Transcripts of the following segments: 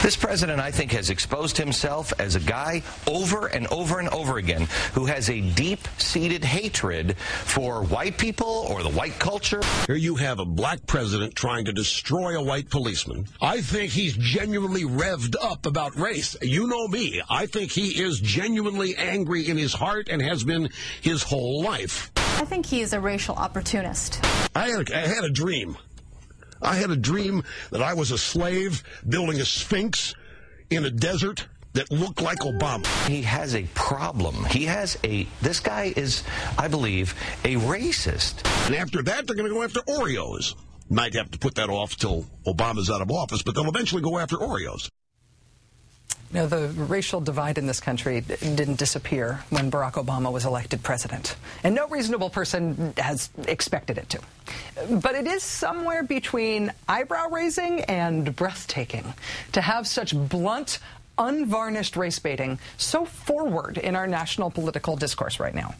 This president, I think, has exposed himself as a guy over and over and over again who has a deep-seated hatred for white people or the white culture. Here you have a black president trying to destroy a white policeman. I think he's genuinely revved up about race. You know me. I think he is genuinely angry in his heart and has been his whole life. I think he is a racial opportunist. I had a dream. I had a dream that I was a slave building a sphinx in a desert that looked like Obama. He has a problem. This guy is, I believe, a racist. And after that, they're going to go after Oreos. Might have to put that off till Obama's out of office, but they'll eventually go after Oreos. You know, the racial divide in this country didn't disappear when Barack Obama was elected president, and no reasonable person has expected it to. But it is somewhere between eyebrow-raising and breathtaking to have such blunt, unvarnished race baiting so forward in our national political discourse right now.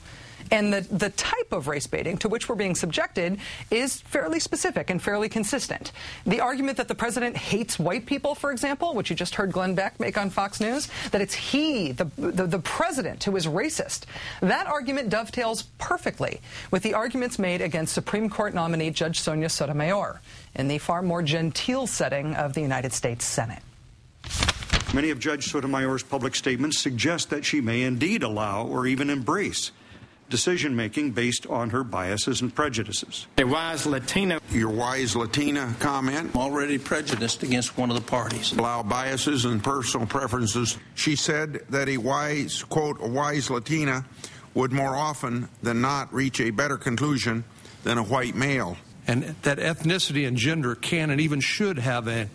And the type of race baiting to which we're being subjected is fairly specific and fairly consistent. The argument that the president hates white people, for example, which you just heard Glenn Beck make on Fox News, that it's he, the president, who is racist, that argument dovetails perfectly with the arguments made against Supreme Court nominee Judge Sonia Sotomayor in the far more genteel setting of the United States Senate. Many of Judge Sotomayor's public statements suggest that she may indeed allow or even embrace decision-making based on her biases and prejudices. Your wise Latina comment. Already prejudiced against one of the parties. Allow biases and personal preferences. She said that a wise, quote, a wise Latina would more often than not reach a better conclusion than a white male. And that ethnicity and gender can and even should have an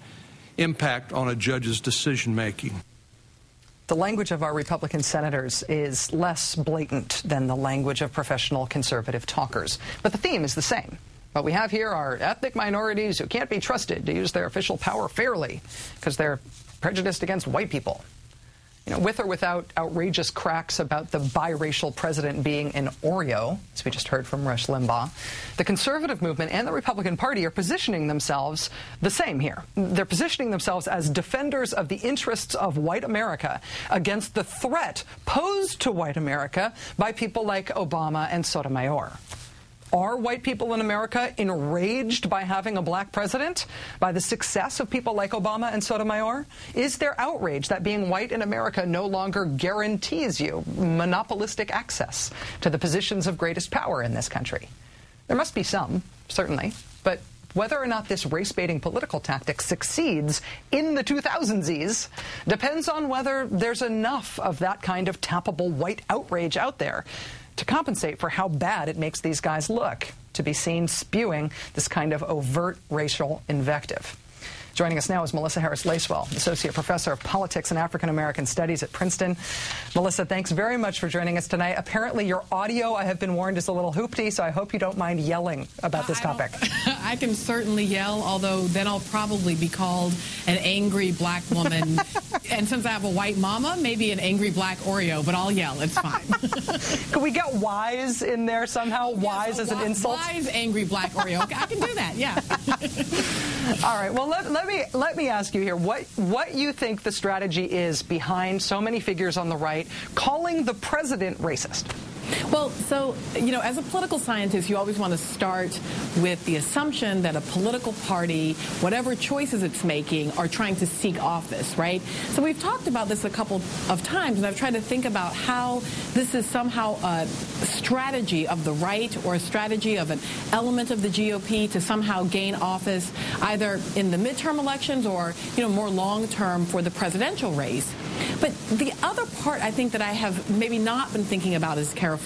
impact on a judge's decision-making. The language of our Republican senators is less blatant than the language of professional conservative talkers. But the theme is the same. What we have here are ethnic minorities who can't be trusted to use their official power fairly because they're prejudiced against white people. You know, with or without outrageous cracks about the biracial president being an Oreo, as we just heard from Rush Limbaugh, the conservative movement and the Republican Party are positioning themselves the same here. They're positioning themselves as defenders of the interests of white America against the threat posed to white America by people like Obama and Sotomayor. Are white people in America enraged by having a black president, by the success of people like Obama and Sotomayor? Is there outrage that being white in America no longer guarantees you monopolistic access to the positions of greatest power in this country? There must be some, certainly, but whether or not this race-baiting political tactic succeeds in the 2000s depends on whether there's enough of that kind of tappable white outrage out there to compensate for how bad it makes these guys look to be seen spewing this kind of overt racial invective. Joining us now is Melissa Harris-Lacewell, Associate Professor of Politics and African American Studies at Princeton. Melissa, thanks very much for joining us tonight. Apparently your audio, I have been warned, is a little hoopty, so I hope you don't mind yelling about this topic. I can certainly yell, although then I'll probably be called an angry black woman. And since I have a white mama, maybe an angry black Oreo, but I'll yell. It's fine. Could we get wise in there somehow? Yes, wise as an insult? Wise, angry black Oreo. Okay, I can do that, yeah. All right, well, let me ask you here what you think the strategy is behind so many figures on the right calling the president racist. Well, so, you know, as a political scientist, you always want to start with the assumption that a political party, whatever choices it's making, are trying to seek office, right? So we've talked about this a couple of times, and I've tried to think about how this is somehow a strategy of the right or a strategy of an element of the GOP to somehow gain office either in the midterm elections or, you know, more long-term for the presidential race. But the other part I think that I have maybe not been thinking about as carefully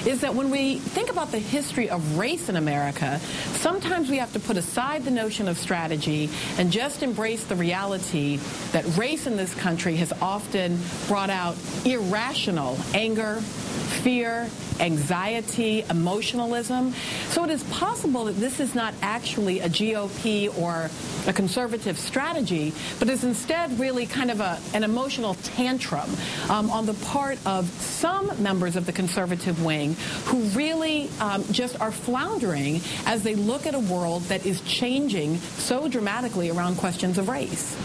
is that when we think about the history of race in America, sometimes we have to put aside the notion of strategy and just embrace the reality that race in this country has often brought out irrational anger, fear, anxiety, emotionalism. So it is possible that this is not actually a GOP or a conservative strategy, but is instead really kind of an emotional tantrum on the part of some members of the conservative wing who really just are floundering as they look at a world that is changing so dramatically around questions of race.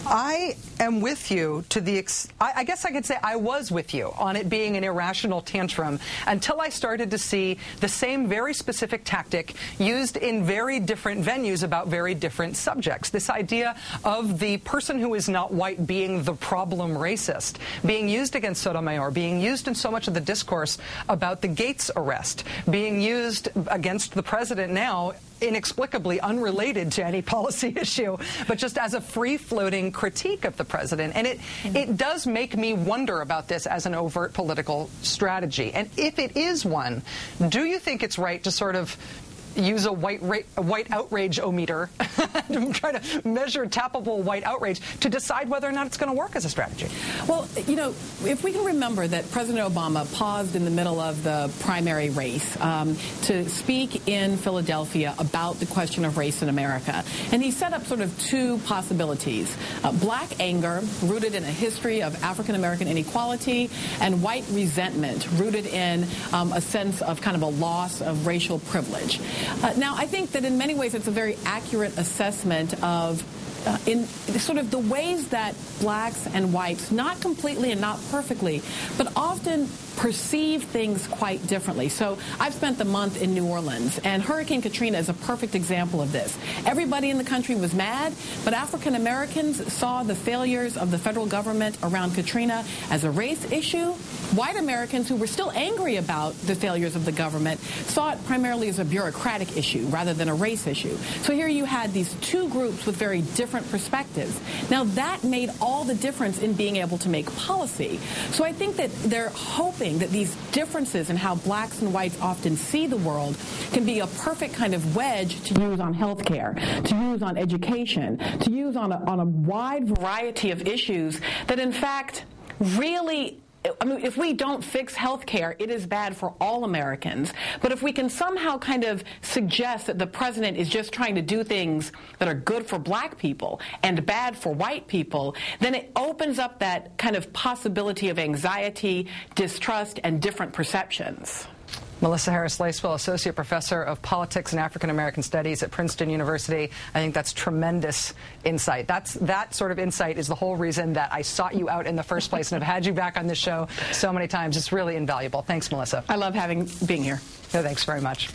I am with you to the I guess I could say I was with you on it being an irrational tantrum until I started to see the same very specific tactic used in very different venues about very different subjects. This idea of the person who is not white being the problem racist, being used against Sotomayor, being used in so much of the discourse about the Gates arrest, being used against the president now, inexplicably unrelated to any policy issue, but just as a free-floating critique of the president. And it does make me wonder about this as an overt political strategy. And if it is one, do you think it's right to sort of use a white outrage-o-meter to try to measure tappable white outrage to decide whether or not it's going to work as a strategy? Well, you know, if we can remember that President Obama paused in the middle of the primary race to speak in Philadelphia about the question of race in America, and he set up sort of two possibilities: black anger, rooted in a history of African-American inequality, and white resentment, rooted in a sense of kind of a loss of racial privilege. Now, I think that in many ways it's a very accurate assessment of in sort of the ways that blacks and whites, not completely and not perfectly, but often perceive things quite differently. So I've spent the month in New Orleans, and Hurricane Katrina is a perfect example of this. Everybody in the country was mad, but African Americans saw the failures of the federal government around Katrina as a race issue. White Americans, who were still angry about the failures of the government, saw it primarily as a bureaucratic issue rather than a race issue. So here you had these two groups with very different perspectives. Now, that made all the difference in being able to make policy. So I think that they're hoping that these differences in how blacks and whites often see the world can be a perfect kind of wedge to use on health care, to use on education, to use on a wide variety of issues that, in fact, really, I mean, if we don't fix health care, it is bad for all Americans. But if we can somehow kind of suggest that the president is just trying to do things that are good for black people and bad for white people, then it opens up that kind of possibility of anxiety, distrust, and different perceptions. Melissa Harris-Lacewell, Associate Professor of Politics and African American Studies at Princeton University. I think that's tremendous insight. That sort of insight is the whole reason that I sought you out in the first place and have had you back on this show so many times. It's really invaluable. Thanks, Melissa. I love being here. No, thanks very much.